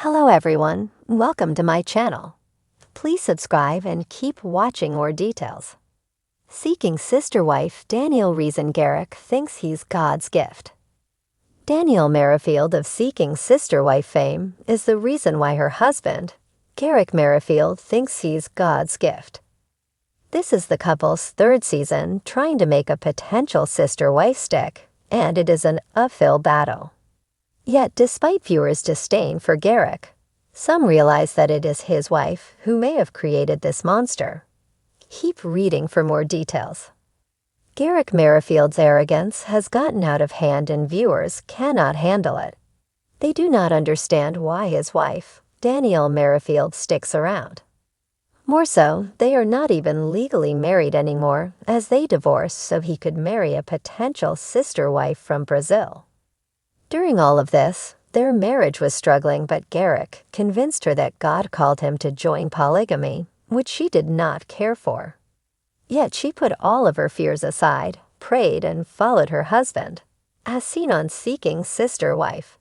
Hello everyone, welcome to my channel. Please subscribe and keep watching more details. Seeking sister wife Dannielle reason Garrick thinks he's God's gift. Danielle Merrifield of Seeking Sister Wife fame is the reason why her husband, Garrick Merrifield, thinks he's God's gift. This is the couple's third season trying to make a potential sister wife stick, and it is an uphill battle. Yet despite viewers' disdain for Garrick, some realize that it is his wife who may have created this monster. Keep reading for more details. Garrick Merrifield's arrogance has gotten out of hand and viewers cannot handle it. They do not understand why his wife, Dannielle Merrifield, sticks around. More so, they are not even legally married anymore as they divorced so he could marry a potential sister wife from Brazil. During all of this, their marriage was struggling, but Garrick convinced her that God called him to join polygamy, which she did not care for. Yet she put all of her fears aside, prayed, and followed her husband, as seen on Seeking Sister Wife.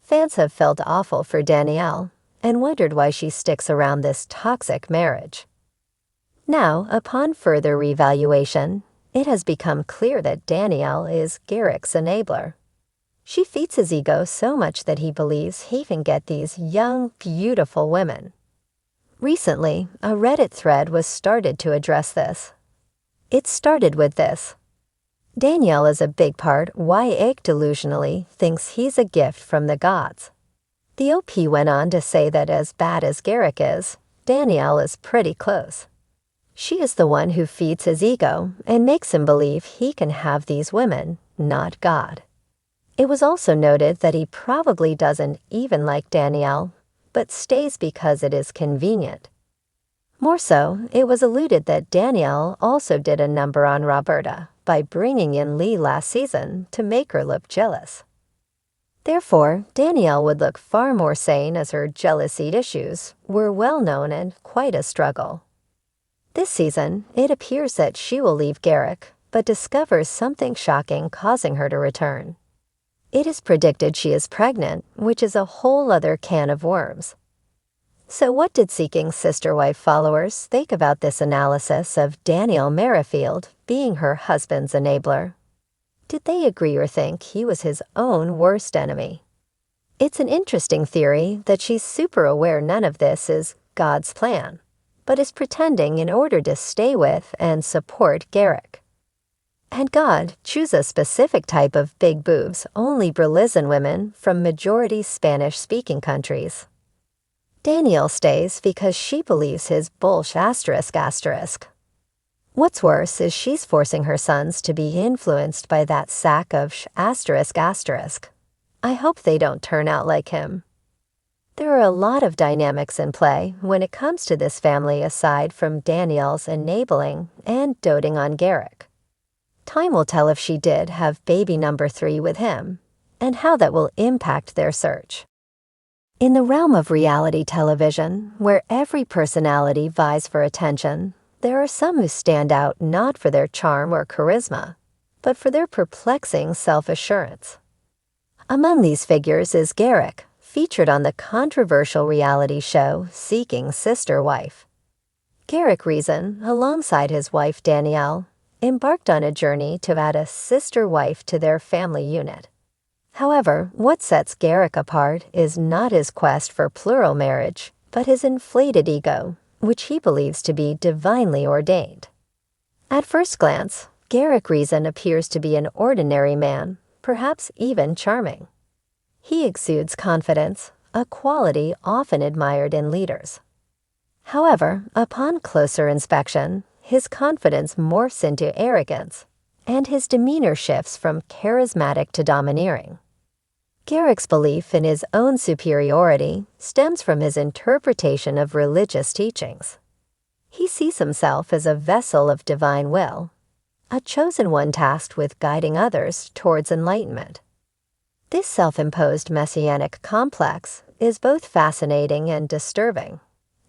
Fans have felt awful for Dannielle and wondered why she sticks around this toxic marriage. Now, upon further reevaluation, it has become clear that Dannielle is Garrick's enabler. She feeds his ego so much that he believes he can get these young, beautiful women. Recently, a Reddit thread was started to address this. It started with this: Dannielle is a big part why Ike delusionally thinks he's a gift from the gods. The OP went on to say that as bad as Garrick is, Dannielle is pretty close. She is the one who feeds his ego and makes him believe he can have these women, not God. It was also noted that he probably doesn't even like Dannielle, but stays because it is convenient. More so, it was alluded that Dannielle also did a number on Roberta by bringing in Lee last season to make her look jealous. Therefore, Dannielle would look far more sane as her jealousy issues were well known and quite a struggle. This season, it appears that she will leave Garrick, but discovers something shocking causing her to return. It is predicted she is pregnant, which is a whole other can of worms. So what did Seeking Sister Wife followers think about this analysis of Dannielle Merrifield being her husband's enabler? Did they agree or think he was his own worst enemy? It's an interesting theory that she's super aware none of this is God's plan, but is pretending in order to stay with and support Garrick. And God choose a specific type of big boobs only Brazilian women from majority Spanish-speaking countries. Dannielle stays because she believes his bullshit. What's worse is she's forcing her sons to be influenced by that sack of ***. I hope they don't turn out like him. There are a lot of dynamics in play when it comes to this family aside from Dannielle's enabling and doting on Garrick. Time will tell if she did have baby number 3 with him, and how that will impact their search. In the realm of reality television, where every personality vies for attention, there are some who stand out not for their charm or charisma, but for their perplexing self-assurance. Among these figures is Garrick, featured on the controversial reality show Seeking Sister Wife. Garrick reason, alongside his wife Dannielle, embarked on a journey to add a sister wife to their family unit. However, what sets Garrick apart is not his quest for plural marriage, but his inflated ego, which he believes to be divinely ordained. At first glance, Garrick reason appears to be an ordinary man, perhaps even charming. He exudes confidence, a quality often admired in leaders. However, upon closer inspection, his confidence morphs into arrogance, and his demeanor shifts from charismatic to domineering. Garrick's belief in his own superiority stems from his interpretation of religious teachings. He sees himself as a vessel of divine will, a chosen one tasked with guiding others towards enlightenment. This self-imposed messianic complex is both fascinating and disturbing,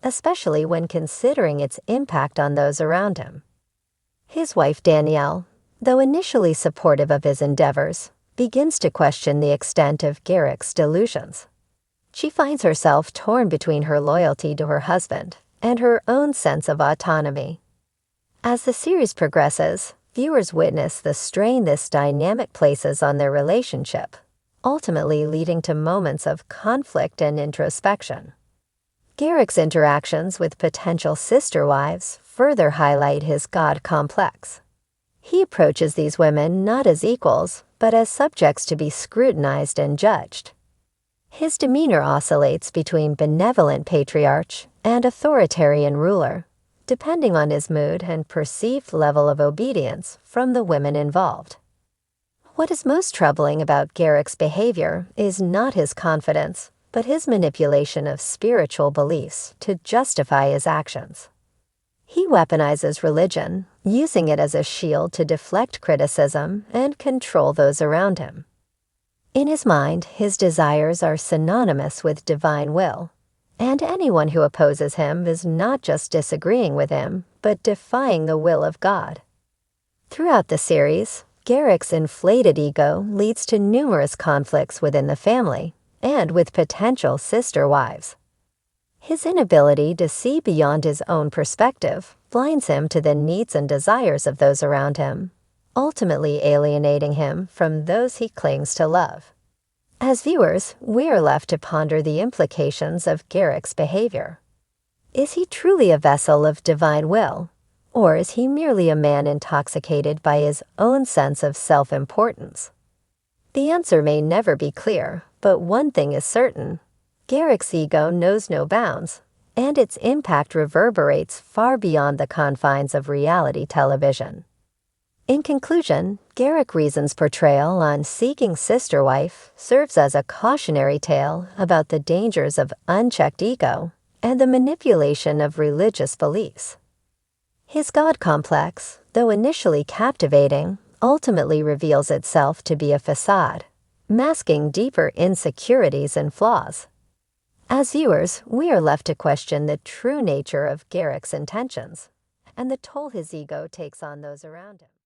especially when considering its impact on those around him. His wife Dannielle, though initially supportive of his endeavors, begins to question the extent of Garrick's delusions. She finds herself torn between her loyalty to her husband and her own sense of autonomy. As the series progresses, viewers witness the strain this dynamic places on their relationship, ultimately leading to moments of conflict and introspection. Garrick's interactions with potential sister wives further highlight his God complex. He approaches these women not as equals, but as subjects to be scrutinized and judged. His demeanor oscillates between benevolent patriarch and authoritarian ruler, depending on his mood and perceived level of obedience from the women involved. What is most troubling about Garrick's behavior is not his confidence, but his manipulation of spiritual beliefs to justify his actions. He weaponizes religion, using it as a shield to deflect criticism and control those around him. In his mind, his desires are synonymous with divine will, and anyone who opposes him is not just disagreeing with him, but defying the will of God. Throughout the series, Garrick's inflated ego leads to numerous conflicts within the family and with potential sister wives. His inability to see beyond his own perspective blinds him to the needs and desires of those around him, ultimately alienating him from those he clings to love. As viewers, we are left to ponder the implications of Garrick's behavior. Is he truly a vessel of divine will, or is he merely a man intoxicated by his own sense of self-importance? The answer may never be clear, but one thing is certain: Garrick's ego knows no bounds, and its impact reverberates far beyond the confines of reality television. In conclusion, Garrick Reason's portrayal on Seeking Sister Wife serves as a cautionary tale about the dangers of unchecked ego and the manipulation of religious beliefs. His God complex, though initially captivating, ultimately reveals itself to be a facade, masking deeper insecurities and flaws. As viewers, we are left to question the true nature of Garrick's intentions and the toll his ego takes on those around him.